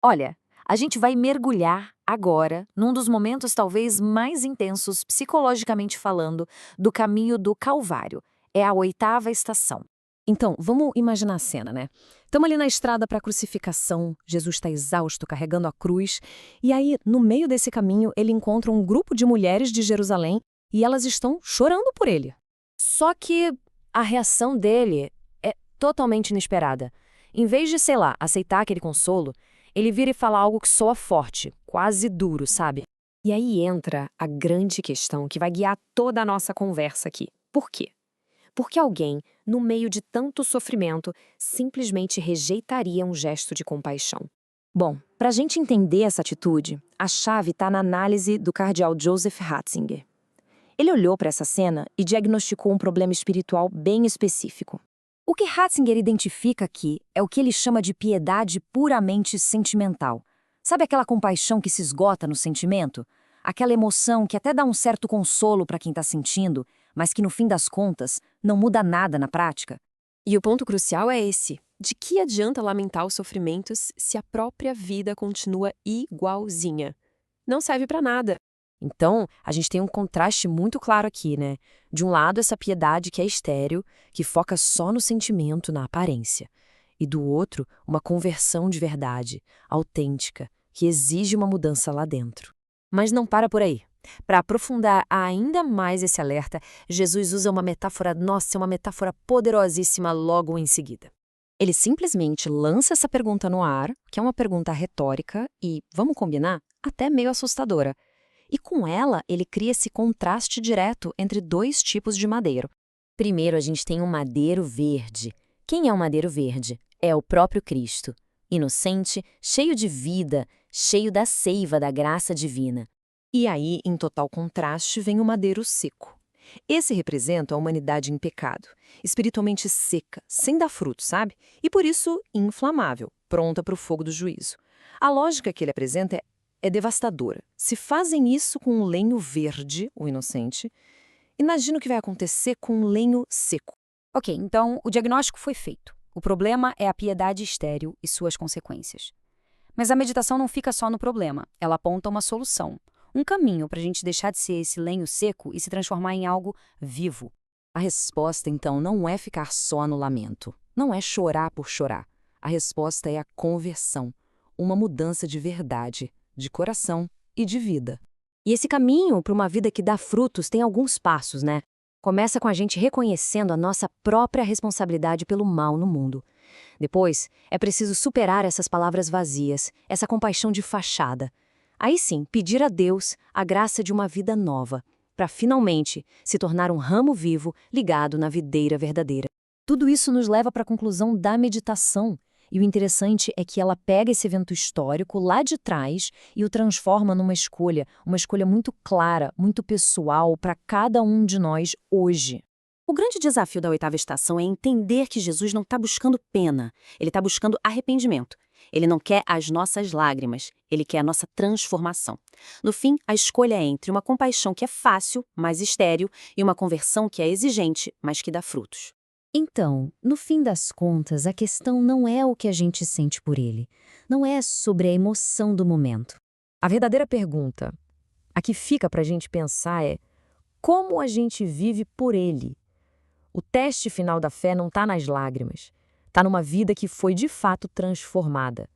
Olha, a gente vai mergulhar agora num dos momentos talvez mais intensos, psicologicamente falando, do caminho do Calvário. É a oitava estação. Então, vamos imaginar a cena, né? Estamos ali na estrada para a crucificação, Jesus está exausto, carregando a cruz, e aí, no meio desse caminho, ele encontra um grupo de mulheres de Jerusalém e elas estão chorando por ele. Só que a reação dele é totalmente inesperada. Em vez de, sei lá, aceitar aquele consolo, ele vira e fala algo que soa forte, quase duro, sabe? E aí entra a grande questão que vai guiar toda a nossa conversa aqui. Por quê? Porque alguém, no meio de tanto sofrimento, simplesmente rejeitaria um gesto de compaixão. Bom, para a gente entender essa atitude, a chave está na análise do cardeal Joseph Ratzinger. Ele olhou para essa cena e diagnosticou um problema espiritual bem específico. O que Ratzinger identifica aqui é o que ele chama de piedade puramente sentimental. Sabe aquela compaixão que se esgota no sentimento? Aquela emoção que até dá um certo consolo para quem está sentindo, mas que no fim das contas não muda nada na prática? E o ponto crucial é esse: de que adianta lamentar os sofrimentos se a própria vida continua igualzinha? Não serve para nada. Então, a gente tem um contraste muito claro aqui, né? De um lado, essa piedade que é estéril, que foca só no sentimento, na aparência. E do outro, uma conversão de verdade, autêntica, que exige uma mudança lá dentro. Mas não para por aí. Para aprofundar ainda mais esse alerta, Jesus usa uma metáfora, nossa, uma metáfora poderosíssima logo em seguida. Ele simplesmente lança essa pergunta no ar, que é uma pergunta retórica e, vamos combinar, até meio assustadora. E com ela, ele cria esse contraste direto entre dois tipos de madeiro. Primeiro, a gente tem um madeiro verde. Quem é o madeiro verde? É o próprio Cristo. Inocente, cheio de vida, cheio da seiva da graça divina. E aí, em total contraste, vem o madeiro seco. Esse representa a humanidade em pecado, espiritualmente seca, sem dar fruto, sabe? E por isso, inflamável, pronta para o fogo do juízo. A lógica que ele apresenta é devastadora. Se fazem isso com um lenho verde, o inocente, imagina o que vai acontecer com um lenho seco. Ok, então o diagnóstico foi feito. O problema é a piedade estéril e suas consequências. Mas a meditação não fica só no problema, ela aponta uma solução. Um caminho para a gente deixar de ser esse lenho seco e se transformar em algo vivo. A resposta, então, não é ficar só no lamento. Não é chorar por chorar. A resposta é a conversão. Uma mudança de verdade, de coração e de vida. E esse caminho para uma vida que dá frutos tem alguns passos, né? Começa com a gente reconhecendo a nossa própria responsabilidade pelo mal no mundo. Depois, é preciso superar essas palavras vazias, essa compaixão de fachada. Aí sim, pedir a Deus a graça de uma vida nova, para finalmente se tornar um ramo vivo ligado na videira verdadeira. Tudo isso nos leva para a conclusão da meditação. E o interessante é que ela pega esse evento histórico lá de trás e o transforma numa escolha, uma escolha muito clara, muito pessoal para cada um de nós hoje. O grande desafio da oitava estação é entender que Jesus não está buscando pena, ele está buscando arrependimento. Ele não quer as nossas lágrimas, ele quer a nossa transformação. No fim, a escolha é entre uma compaixão que é fácil, mas estéril, e uma conversão que é exigente, mas que dá frutos. Então, no fim das contas, a questão não é o que a gente sente por ele, não é sobre a emoção do momento. A verdadeira pergunta, a que fica para a gente pensar é como a gente vive por ele. O teste final da fé não está nas lágrimas, está numa vida que foi de fato transformada.